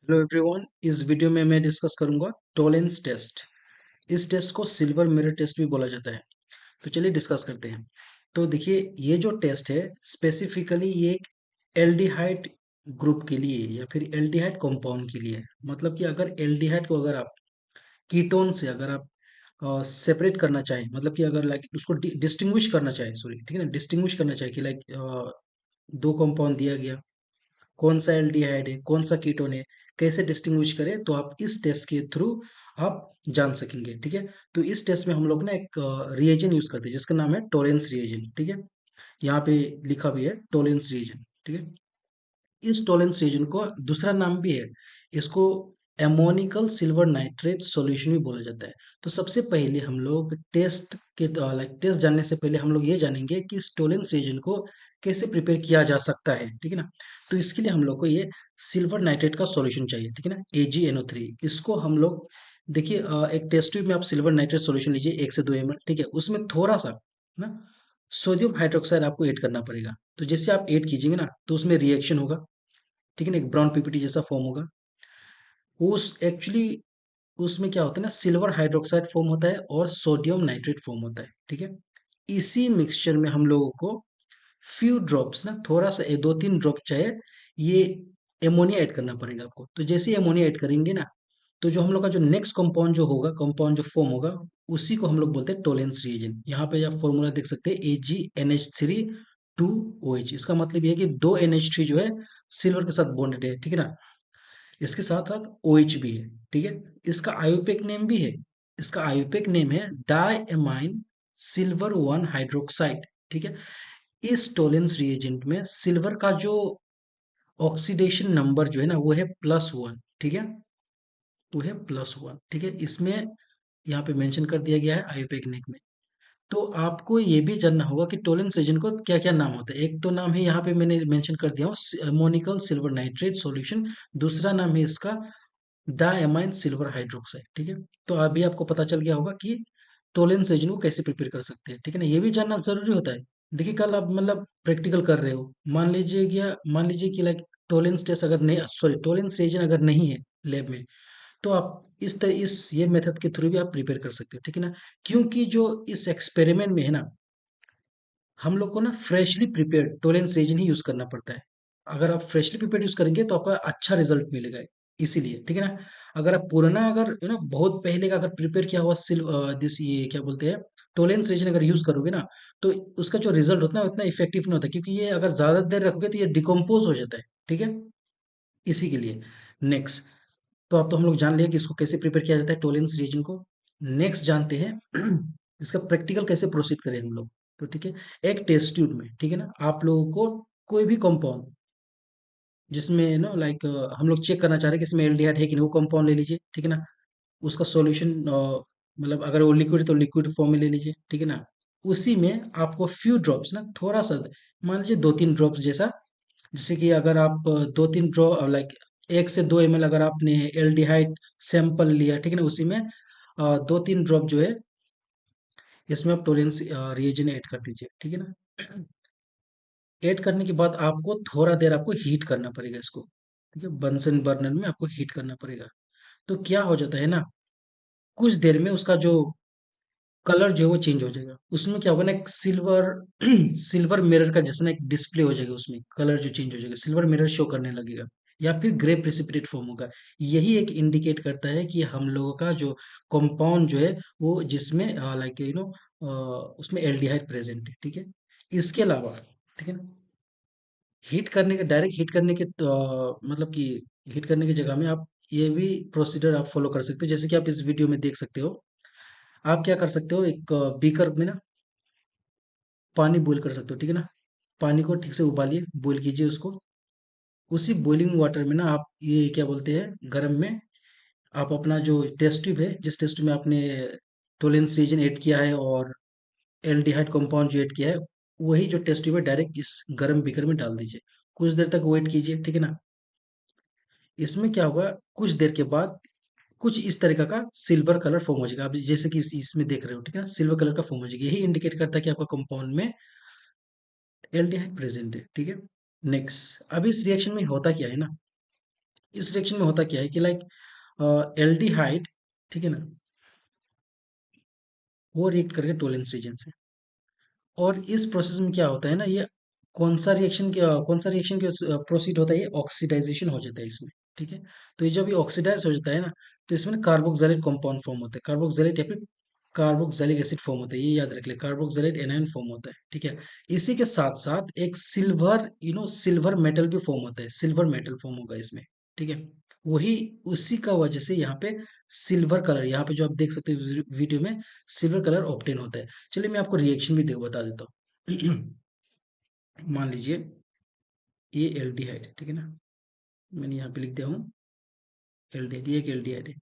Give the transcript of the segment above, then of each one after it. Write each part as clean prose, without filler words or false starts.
Hello everyone. इस video में मैं डिस्कस करूंगा टोलेंस टेस्ट। इस टेस्ट को सिल्वर मिरर टेस्ट भी बोला जाता है। तो चलिए डिस्कस करते हैं। तो देखिए, ये जो टेस्ट है स्पेसिफिकली ये एक एल्डिहाइड ग्रुप के लिए या फिर एल्डिहाइड कंपाउंड के लिए है। मतलब कि अगर एल्डिहाइड को अगर आप कीटोन से अगर आप सेपरेट करना चाहें, मतलब कि अगर लाइक उसको डिस्टिंग्विश करना चाहें, सॉरी ठीक है ना, डिस्टिंग्विश करना चाहें कि लाइक दो कंपाउंड दिया गया, कौन सा एल्डिहाइड है कौन सा कीटोन है, कैसे डिस्टिंग्विश करें, तो आप इस टेस्ट के थ्रू आप जान सकेंगे। ठीक है। तो इस टेस्ट में हम लोग ना एक रिएजन यूज करते हैं जिसका नाम है टोलेंस रिएजन। ठीक है। यहाँ पे लिखा भी है टोलेंस रिएजन। ठीक है। इस टोलेंस रीजन को दूसरा नाम भी है, इसको एमोनिकल सिल्वर नाइट्रेट सॉल्यूशन भी बोला जाता है। तो सबसे पहले हम लोग टेस्ट के लाइक टेस्ट जानने से पहले हम लोग ये जानेंगे कि इस टोलेंस रीजन को कैसे प्रिपेयर किया जा सकता है। ठीक है ना। तो इसके लिए हम लोग को ये सिल्वर नाइट्रेट का सॉल्यूशन चाहिए। ठीक है ना, AgNO3। इसको हम लोग देखिए, एक टेस्ट ट्यूब में आप सिल्वर नाइट्रेट सॉल्यूशन लीजिए 1 से 2 ml। ठीक है, उसमें थोड़ा सा ना सोडियम हाइड्रोक्साइड आपको ऐड करना पड़ेगा। तो जैसे आप ऐड कीजिएगा ना तो उसमें रिएक्शन होगा। ठीक है ना, एक ब्राउन पीपीटी जैसा फॉर्म होगा। उस एक्चुअली उसमें क्या होता है ना, सिल्वर हाइड्रोक्साइड फॉर्म होता है और सोडियम नाइट्रेट फॉर्म होता है। ठीक है। इसी मिक्सचर में हम लोगों को फ्यू ड्रॉप्स ना, थोड़ा सा 2-3 ड्रॉप चाहे ये एमोनिया ऐड करना पड़ेगा आपको। तो जैसे ही एमोनिया ऐड करेंगे ना, तो जो हम लोग का जो नेक्स्ट कंपाउंड जो होगा, कंपाउंड जो फॉर्म होगा, उसी को हम लोग बोलते हैं टोलेंस रिएजेंट। यहाँ पे आप फॉर्मूला देख सकते हैं AgNH3 2OH। इसका मतलब ये है कि दो NH3 जो है सिल्वर के साथ बॉन्डेड है। ठीक है ना। इसके साथ साथ OH भी है। ठीक है। इसका आयुपेक नेम भी है। इसका आयुपेक नेम है डायएमाइन सिल्वर 1 हाइड्रोक्साइड। ठीक है। इस टोलेंस रिएजेंट में सिल्वर का जो ऑक्सीडेशन नंबर जो है ना वो है +1। ठीक है, वो है +1। ठीक है। इसमें यहाँ पे मेंशन कर दिया गया है आयुपेक नेम में। तो आपको ये भी जानना होगा कि टोलेंस रीजन को क्या क्या नाम होता है। एक तो नाम है, यहाँ पे मैंने मेंशन कर दिया हूँ, अमोनिकल सिल्वर नाइट्रेट सॉल्यूशन। दूसरा नाम है इसका डायमाइन सिल्वर हाइड्रोक्साइड। ठीक है। तो अभी आपको पता चल गया होगा कि टोलेंस रीजन को कैसे प्रिपेयर कर सकते हैं। ठीक है ना, ये भी जानना जरूरी होता है। देखिए, कल आप मतलब प्रैक्टिकल कर रहे हो, मान लीजिए कि लाइक टोलेंस टेस्ट अगर नहीं, सॉरी टोलेंस रीजन अगर नहीं है लैब में, तो आप इस ये मेथड के थ्रू भी आप प्रिपेयर कर सकते हो। ठीक है ना। क्योंकि जो इस एक्सपेरिमेंट में है ना, हम लोग को ना फ्रेशली प्रिपेयर्ड टोलेंस रेजिन ही यूज करना पड़ता है। अगर आप फ्रेशली प्रिपेयर्ड यूज करेंगे तो आपका अच्छा रिजल्ट मिलेगा। इसीलिए ठीक है ना, अगर आप पुराना अगर बहुत पहले का अगर प्रिपेयर किया हुआ दिस ये क्या बोलते हैं टोलेंस रेजिन अगर यूज करोगे ना, तो उसका जो रिजल्ट होता है ना उतना इफेक्टिव नहीं होता, क्योंकि ये अगर ज्यादा देर रखोगे तो ये डिकम्पोज हो जाता है। ठीक है। इसी के लिए नेक्स्ट, तो अब तो हम लोग जान लिया कि इसको कैसे प्रिपेयर किया जाता है टोलेंस रीजन को। नेक्स्ट जानते हैं इसका प्रैक्टिकल कैसे प्रोसीड करें हम लोग। तो ठीक है, एक टेस्ट ट्यूब में ठीक है ना, आप लोगों को कोई भी कंपाउंड जिसमें ना लाइक हम लोग चेक करना चाह रहे हैं कि इसमें एल्डिहाइड है कि नहीं, वो कंपाउंड ले लीजिए। ठीक है ना। उसका सॉल्यूशन मतलब अगर वो लिक्विड है तो लिक्विड फॉर्म में ले लीजिए। ठीक है ना। उसी में आपको फ्यू ड्रॉप्स ना, थोड़ा सा मान लीजिए 2-3 ड्रॉप्स जैसा, जैसे कि अगर आप 2-3 ड्रॉप लाइक 1 से 2 ml अगर आपने एल्डिहाइड सैंपल लिया, ठीक है ना, उसी में 2-3 ड्रॉप जो है इसमें आप टोलेंस रिएजन ऐड कर दीजिए। ठीक है ना। ऐड करने के बाद आपको थोड़ा देर आपको हीट करना पड़ेगा इसको। ठीक है, बंसन बर्नर में आपको हीट करना पड़ेगा। तो क्या हो जाता है ना, कुछ देर में उसका जो कलर जो है वो चेंज हो जाएगा। उसमें क्या होगा ना, एक सिल्वर सिल्वर मिरर का जैसा ना एक डिस्प्ले हो जाएगा, उसमें कलर जो चेंज हो जाएगा, सिल्वर मिरर शो करने लगेगा, या फिर ग्रे प्रेसिपिटेट फॉर्म होगा। यही एक इंडिकेट करता है कि हम लोगों का जो कंपाउंड जो है वो जिसमें लाइक उसमें एल्डिहाइड प्रेजेंट है। ठीक है। इसके अलावा ठीक है ना, हीट करने के डायरेक्ट हीट करने के तो, मतलब कि हीट करने की जगह में आप ये भी प्रोसीजर आप फॉलो कर सकते हो, जैसे कि आप इस वीडियो में देख सकते हो। आप क्या कर सकते हो, एक बीकर में ना पानी बॉईल कर सकते हो। ठीक है ना। पानी को ठीक से उबालिए, बॉईल कीजिए उसको। उसी बॉइलिंग वाटर में ना आप ये क्या बोलते हैं गरम में, आप अपना जो टेस्ट ट्यूब है, जिस टेस्ट ट्यूब में आपने टोलेंस रीजन ऐड किया है और एल्डिहाइड कंपाउंड जो ऐड किया है, वही जो टेस्ट ट्यूब है डायरेक्ट इस गरम बीकर में डाल दीजिए। कुछ देर तक वेट कीजिए। ठीक है ना। इसमें क्या होगा, कुछ देर के बाद कुछ इस तरीके का सिल्वर कलर फॉर्म हो जाएगा। आप जैसे कि इसमें देख रहे हो, ठीक है ना, सिल्वर कलर का फॉर्म हो जाएगा। यही इंडिकेट करता है कि आपका कंपाउंड में एल्डिहाइड प्रेजेंट है। ठीक है। नेक्स्ट, अब इस रिएक्शन में होता क्या है ना, इस रिएक्शन में होता क्या है कि लाइक एल्डिहाइड, ठीक है ना, वो रिएक्ट करके टोलेंस रीजन से। और इस प्रोसेस में क्या होता है ना, ये कौन सा रिएक्शन के प्रोसीड होता है, ये ऑक्सीडाइजेशन हो जाता है इसमें, ठीक है। तो ये जब ये ऑक्सीडाइज हो जाता है ना, तो इसमें कार्बोक्सिलेट कंपाउंड फॉर्म होता है, कार्बोक्सिलेट या फिर कार्बोक्सिलिक एसिड फॉर्म होता है, ये याद रख ले, कार्बोक्सिलेट एनायन फॉर्म होता है, ठीक है। इसी के साथ साथ एक सिल्वर, सिल्वर मेटल भी फॉर्म होता है, सिल्वर मेटल फॉर्म होगा इसमें, ठीक है। वही उसी का वजह से यहाँ पे सिल्वर कलर, यहाँ पे जो आप देख सकते हो वीडियो में, सिल्वर कलर ऑब्टेन होता है। चलिए मैं आपको रिएक्शन भी देखो बता देता हूँ। मान लीजिए ये एल्डिहाइड है, ठीक है ना, मैंने यहाँ पे लिख दिया हूँ एल्डिहाइड, ये एक एल्डिहाइड है।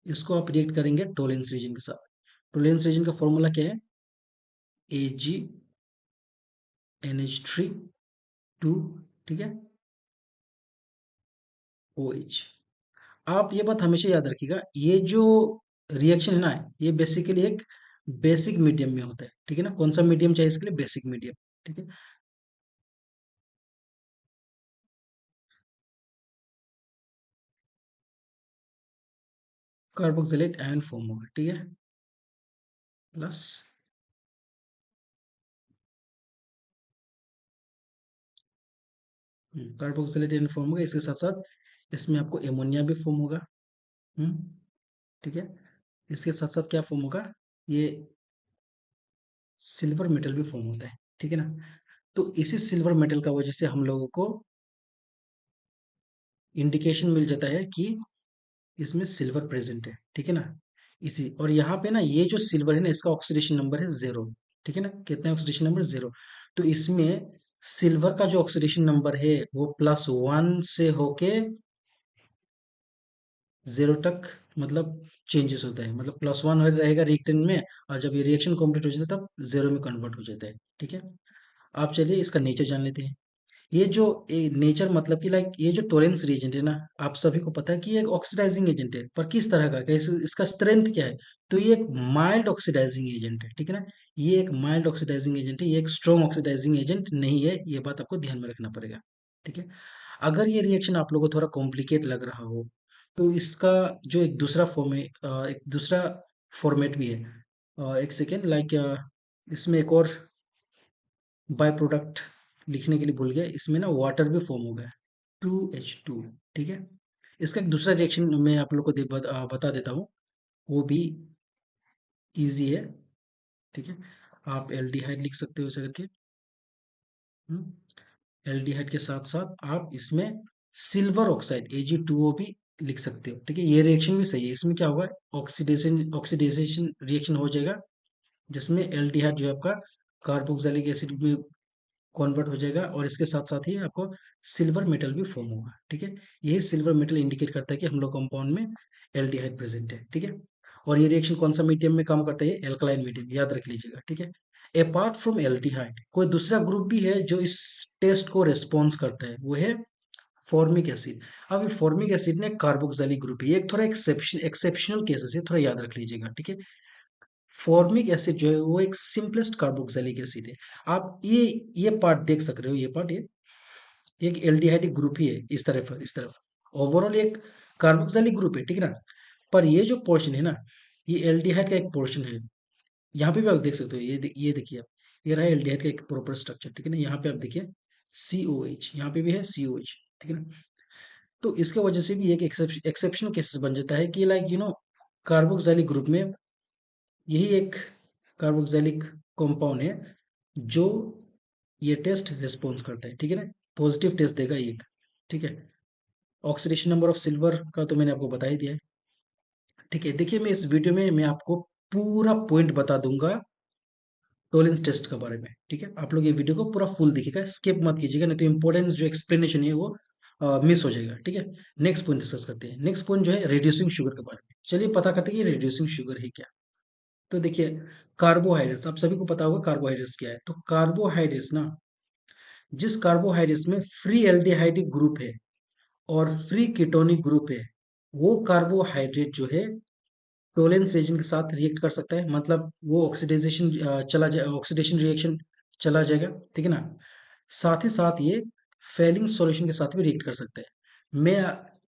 इसको आप रिएक्ट करेंगे टोलेंस रीजन के साथ। टोलेंस रीजन का फॉर्मूला क्या है, AgNH3 2, ठीक है, OH। आप ये बात हमेशा याद रखिएगा, ये जो रिएक्शन है ना, ये बेसिकली एक बेसिक मीडियम में होता है, ठीक है ना। कौन सा मीडियम चाहिए इसके लिए, बेसिक मीडियम, ठीक है। कार्बोक्सिलेट आयन फॉर्म होगा, ठीक है, प्लस कार्बोक्सिलेट आयन फॉर्म होगा, इसके साथ साथ इसमें आपको एमोनिया भी फॉर्म होगा। हम्म, ठीक है। इसके साथ साथ क्या फॉर्म होगा, ये सिल्वर मेटल भी फॉर्म होता है, ठीक है ना। तो इसी सिल्वर मेटल का वजह से हम लोगों को इंडिकेशन मिल जाता है कि इसमें सिल्वर प्रेजेंट है, ठीक है ना। इसी और यहाँ पे ना ये जो सिल्वर है ना, इसका ऑक्सीडेशन नंबर है 0, ठीक है ना। कितना है ऑक्सीडेशन नंबर, 0। तो इसमें सिल्वर का जो ऑक्सीडेशन नंबर है वो +1 से होके 0 तक, मतलब चेंजेस होता है, मतलब +1 रहेगा रिएक्टेंट में, और जब ये रिएक्शन कंप्लीट हो जाता है तब 0 में कन्वर्ट हो जाता है, ठीक है। आप चलिए इसका नेचर जान लेते हैं। ये जो नेचर मतलब कि लाइक ये जो टोरेंस रिएजेंट है ना, आप सभी को पता है कि ये एक ऑक्सीडाइजिंग एजेंट है, पर किस तरह का, कैसे, इसका स्ट्रेंथ क्या है। तो ये एक माइल्ड ऑक्सीडाइजिंग एजेंट है, ठीक है ना। ये एक माइल्ड ऑक्सीडाइजिंग एजेंट है, ये एक स्ट्रॉन्ग ऑक्सीडाइजिंग एजेंट नहीं है, ये बात आपको ध्यान में रखना पड़ेगा, ठीक है। अगर ये रिएक्शन आप लोगों को थोड़ा कॉम्प्लिकेट लग रहा हो, तो इसका जो एक दूसरा फॉर्म है, एक दूसरा फॉर्मेट भी है। एक सेकेंड, लाइक इसमें एक और बाय प्रोडक्ट लिखने के लिए भूल गया, इसमें ना वाटर भी फॉर्म हो गया, 2H2, ठीक है। इसका एक दूसरा रिएक्शन मैं आप लोग को बता देता हूँ, वो भी इजी है, ठीक है। आप एल्डिहाइड लिख सकते हो इसे करके। एल्डिहाइड के साथ साथ आप इसमें सिल्वर ऑक्साइड Ag2O भी लिख सकते हो, ठीक है। ये रिएक्शन भी सही है, इसमें क्या होगा, ऑक्सीडेशन ऑक्सीडाइजेशन रिएक्शन हो जाएगा, जिसमें एल्डिहाइड जो है आपका कार्बोक्सिलिक एसिड में कन्वर्ट हो जाएगा, और इसके साथ साथ ही आपको सिल्वर मेटल भी फॉर्म होगा, ठीक है। यही सिल्वर मेटल इंडिकेट करता है कि हम लोग कंपाउंड में एल्डिहाइड प्रेजेंट है, ठीक है। और ये रिएक्शन कौन सा मीडियम में काम करता है, एल्कलाइन मीडियम, याद रख लीजिएगा, ठीक है। अपार्ट फ्रॉम एल्डिहाइड कोई दूसरा ग्रुप भी है जो इस टेस्ट को रेस्पॉन्स करता है, वो है फॉर्मिक एसिड। अब ये फॉर्मिक एसिड ने कार्बोक्सिलिक ग्रुप है, ये एक थोड़ा एक्सेप्शनल केसेस है, थोड़ा याद रख लीजिएगा, ठीक है। फॉर्मिक एसिड जो है वो एक सिंपलेस्ट कार्बोक्सिलिक एसिड है। आप ये पार्ट देख सक रहे हो, ये पार्ट, ये एक एल्डिहाइडिक ग्रुप ही है, इस तरफ ओवरऑल एक कार्बोक्सिलिक ग्रुप है, ठीक है ना। पर ये जो पोर्शन है ना, ये एल्डिहाइड का एक पोर्शन है। यहाँ पे भी आप देख सकते हो, ये देखिए आप, ये रहा एल्डिहाइड का एक प्रॉपर स्ट्रक्चर, ठीक है ना। यहाँ पे आप देखिए COH, यहाँ पे भी है COH, ठीक है ना। तो इसके वजह से भी एक एक्सेप्शनल केसेस बन जाता है कि लाइक कार्बोक्सिलिक ग्रुप में यही एक कार्बोक्सिलिक कंपाउंड है जो ये टेस्ट रिस्पॉन्स करता है, ठीक है ना। पॉजिटिव टेस्ट देगा ये, ठीक है। ऑक्सीडेशन नंबर ऑफ सिल्वर का तो मैंने आपको बता ही दिया है, ठीक है। देखिए मैं इस वीडियो में मैं आपको पूरा पॉइंट बता दूंगा टोलेंस टेस्ट के बारे में, ठीक है। आप लोग ये वीडियो को पूरा फुल देखिएगा, स्किप मत कीजिएगा, नहीं तो इंपॉर्टेंट जो एक्सप्लेनेशन है वो मिस हो जाएगा, ठीक है। नेक्स्ट पॉइंट डिस्कस करते हैं। नेक्स्ट पॉइंट जो है रिड्यूसिंग शुगर के बारे में, चलिए पता करते हैं कि रिड्यूसिंग शुगर है क्या। तो देखिए, कार्बोहाइड्रेट्स, आप सभी को पता होगा कार्बोहाइड्रेट्स क्या है। तो कार्बोहाइड्रेट्स ना, जिस कार्बोहाइड्रेट्स में फ्री एल्डिहाइडिक ग्रुप है और फ्री कीटोनिक ग्रुप है, वो कार्बोहाइड्रेट जो है टोलेंस एजेंट के साथ रिएक्ट कर सकता है, मतलब वो ऑक्सीडाइजेशन चला जाए, ऑक्सीडेशन रिएक्शन चला जाएगा, ठीक है ना। साथ ही साथ ये फेलिंग सॉल्यूशन के साथ भी रिएक्ट कर सकता है। मैं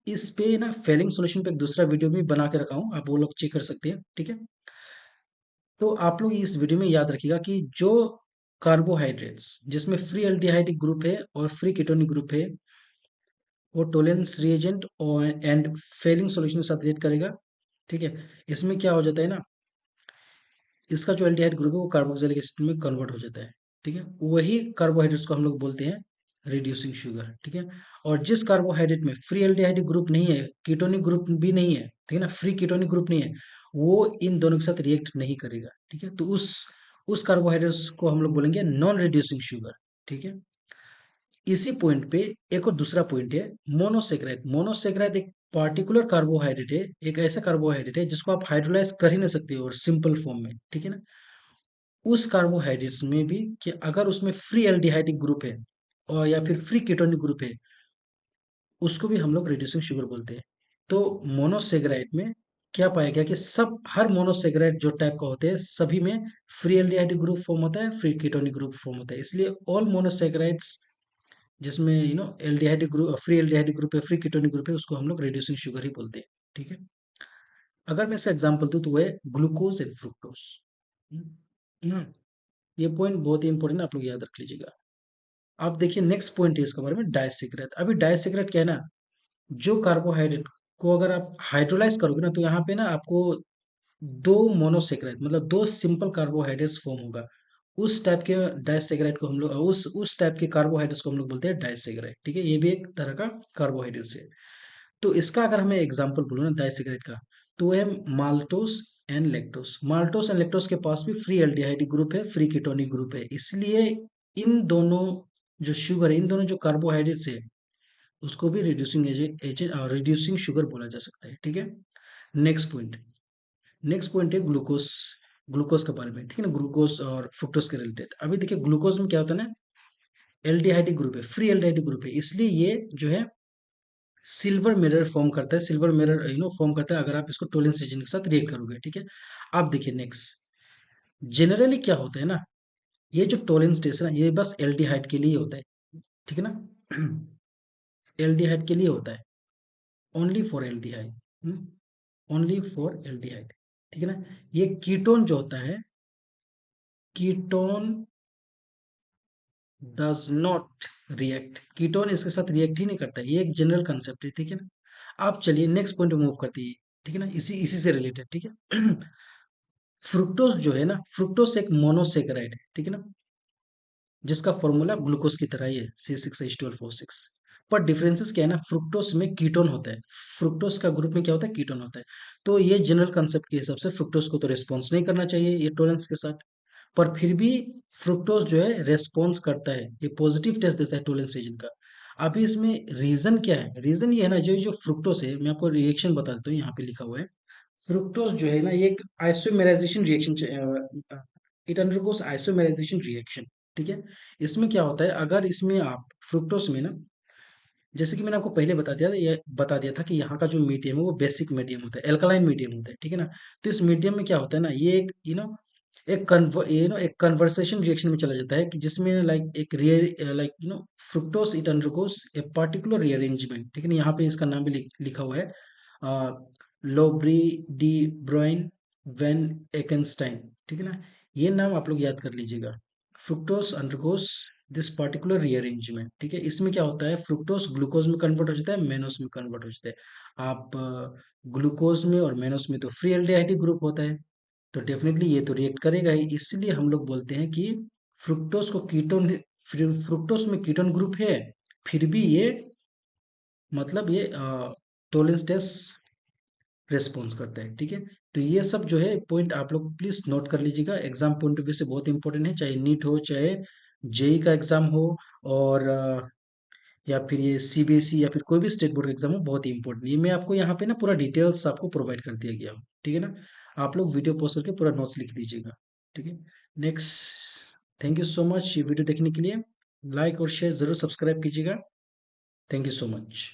इस पे ना फेलिंग सॉल्यूशन पे एक दूसरा वीडियो भी बना के रखा हूँ, आप वो लोग चेक कर सकते हैं, ठीक है। तो आप लोग इस वीडियो में याद रखिएगा कि जो कार्बोहाइड्रेट्स जिसमें फ्री एल्डिहाइडिक ग्रुप है और फ्री कीटोनिक ग्रुप है, वो टोलेंस रिएजेंट और एंड फेलिंग सॉल्यूशन के साथ रिएक्ट करेगा, ठीक है। इसमें क्या हो जाता है ना, इसका जो एल्डिहाइड ग्रुप है वो कार्बोक्सिलिक एसिड में कन्वर्ट हो जाता है, ठीक है। वही कार्बोहाइड्रेट्स को हम लोग बोलते हैं रिड्यूसिंग शुगर, ठीक है। और जिस कार्बोहाइड्रेट में फ्री एल्डिहाइडिक ग्रुप नहीं है, कीटोनिक ग्रुप भी नहीं है, ठीक है ना, फ्री कीटोनिक ग्रुप नहीं है, वो इन दोनों के साथ रिएक्ट नहीं करेगा, ठीक है। तो उस कार्बोहाइड्रेट्स को हम लोग बोलेंगे नॉन रिड्यूसिंग शुगर, ठीक है। इसी पॉइंट पे एक और दूसरा पॉइंट है, मोनोसेक्राइड। मोनोसेक्राइड एक पार्टिकुलर कार्बोहाइड्रेट है, एक ऐसा कार्बोहाइड्रेट है जिसको आप हाइड्रोलाइज कर ही नहीं सकते हो सिंपल फॉर्म में, ठीक है ना। उस कार्बोहाइड्रेट्स में भी कि अगर उसमें फ्री एल्डिहाइडिक ग्रुप है और या फिर फ्री कीटोनिक ग्रुप है, उसको भी हम लोग रिड्यूसिंग शुगर बोलते हैं। तो मोनोसेग्राइड में क्या पाया गया कि सब हर मोनोसेग्राइड जो टाइप का होते हैं सभी में फ्री एल्डिहाइडिक ग्रुप फॉर्म होता है, फ्री कीटोनिक ग्रुप फॉर्म होता है। इसलिए ऑल मोनोसेग्राइड्स जिसमें aldehydic group, free aldehydic group है, फ्री कीटोनिक ग्रुप है, उसको हम लोग रिड्यूसिंग शुगर ही बोलते हैं, ठीक है। अगर मैं इसका एग्जांपल दूं तो वो है ग्लूकोज एंड फ्रुक्टोज। ये पॉइंट बहुत ही इंपॉर्टेंट है, आप लोग याद रख लीजिएगा। आप देखिए नेक्स्ट पॉइंट है इसके बारे में, डायसेक्रेट। अभी डायसेक्रेट क्या है ना, जो कार्बोहाइड्रेट को अगर आप हाइड्रोलाइज करोगे ना, तो यहाँ पे ना आपको दो मोनोसेक्राइड मतलब दो सिंपल कार्बोहाइड्रेट्स फॉर्म होगा। उस टाइप के डायसेक्राइड को हम लोग उस टाइप के कार्बोहाइड्रेट्स को हम लोग बोलते हैं डायसेक्राइड, ठीक है। ये भी एक तरह का कार्बोहाइड्रेट्स है। तो इसका अगर हमें एग्जांपल बोलो ना डायसेक्राइड का, तो वो है maltose and lactose. Maltose and lactose के पास भी फ्री एल्डिहाइडिक ग्रुप है, फ्री कीटोनिक ग्रुप है। इसलिए इन दोनों जो शुगर है, इन दोनों जो कार्बोहाइड्रेट्स है, उसको भी रिड्यूसिंग एजेंट और रिड्यूसिंग शुगर बोला जा सकता है, ठीक है। नेक्स्ट पॉइंट, नेक्स्ट पॉइंट है ग्लूकोज। ग्लूकोज के बारे में, ठीक है ना, ग्लूकोज और फ्रुक्टोज के रिलेटेड। अभी देखिए ग्लूकोज में क्या होता है ना, एल्डिहाइडिक ग्रुप है, फ्री एल्डिहाइडिक ग्रुप है, इसलिए ये जो है सिल्वर मिरर फॉर्म करता है, सिल्वर मिरर फॉर्म करता है अगर आप इसको टोलेंस रीजन के साथ रिएक्ट करोगे, ठीक है। आप देखिए नेक्स्ट, जनरली क्या होता है ना, ये जो टोलेंस टेस्ट है ना, ये बस एल्डिहाइड के लिए होता है, ठीक है ना। एल्डिहाइड के लिए होता है, only for aldehyde, only for aldehyde, ठीक है ना। ये कीटोन जो होता है, ketone does not react, ketone इसके साथ रिएक्ट ही नहीं करता है। ये एक जनरल कंसेप्ट है, ठीक है ना। आप चलिए नेक्स्ट पॉइंट मूव करते हैं, ठीक है ना, इसी इसी से रिलेटेड, ठीक है। फ्रुक्टोज जो है ना, फ्रुक्टोज एक मोनोसेकेराइड है, ठीक है ना, जिसका फॉर्मूला ग्लूकोज की तरह ही है, C6H12O6। पर डिफरेंसेस क्या है ना, फ्रुक्टोज में कीटोन होता है, फ्रुक्टोज का ग्रुप में क्या होता है, कीटोन होता है। तो ये जनरल कंसेप्ट के हिसाब से फ्रुक्टोज को तो रिस्पॉन्स नहीं करना चाहिए ये टोलेंस के साथ, पर फिर भी फ्रुक्टोज जो है रेस्पॉन्स करता है, ये पॉजिटिव टेस्ट देता है टोलेंस रीजन का। अभी इसमें रीजन क्या है, रीजन ये है ना, जो जो फ्रुक्टोज है, मैं आपको रिएक्शन बता देता हूँ, यहाँ पे लिखा हुआ है। फ्रुक्टोज जो है ना, ये एक isomerisation reaction, it undergoes isomerisation reaction, ठीक है। इसमें क्या होता है, अगर इसमें आप फ्रुक्टोज में ना, जैसे कि मैंने आपको पहले बता दिया था कि यहाँ का जो मीडियम है वो बेसिक मीडियम होता है, एल्कलाइन मीडियम होता है, ठीक है ना। तो इस मीडियम में क्या होता है ना, ये एक एक कन्वर्सेशन रिएक्शन में चला जाता है, कि जिसमें लाइक एक rear like fructose it undergoes a particular rearrangement, ठीक है ना। यहाँ पे इसका नाम भी लिखा हुआ है, लोब्री डी ब्रोइन वेन एकेनस्टाइन, ठीक है ना। ये नाम आप लोग याद कर लीजिएगा। Fructose undergoes this particular rearrangement, ठीक है। इसमें क्या होता है, फ्रुक्टोज ग्लूकोज में कन्वर्ट हो जाता है, मेनोस में कन्वर्ट हो जाता है। आप ग्लूकोज में और मेनोस में तो फ्री एल्डिहाइडिक ग्रुप होता है, तो डेफिनेटली ये तो रिएक्ट करेगा ही। इसलिए हम लोग बोलते हैं कि फ्रुक्टोज को कीटोन, फ्रुक्टोज में कीटोन ग्रुप है, फिर भी ये मतलब ये टोलेंस टेस्ट रेस्पॉन्स करता है, ठीक है। तो ये सब जो है पॉइंट आप लोग प्लीज नोट कर लीजिएगा, एग्जाम पॉइंट ऑफ व्यू से बहुत इंपॉर्टेंट है, चाहे नीट हो, चाहे जेई का एग्जाम हो, और या फिर ये सीबीएसई या फिर कोई भी स्टेट बोर्ड का एग्जाम हो, बहुत ही इंपॉर्टेंट। ये मैं आपको यहाँ पे ना पूरा डिटेल्स आपको प्रोवाइड कर दिया गया, ठीक है ना। आप लोग वीडियो पॉज करके पूरा नोट्स लिख दीजिएगा, ठीक है। Next, thank you so much ये वीडियो देखने के लिए। लाइक और शेयर जरूर सब्सक्राइब कीजिएगा। Thank you so much.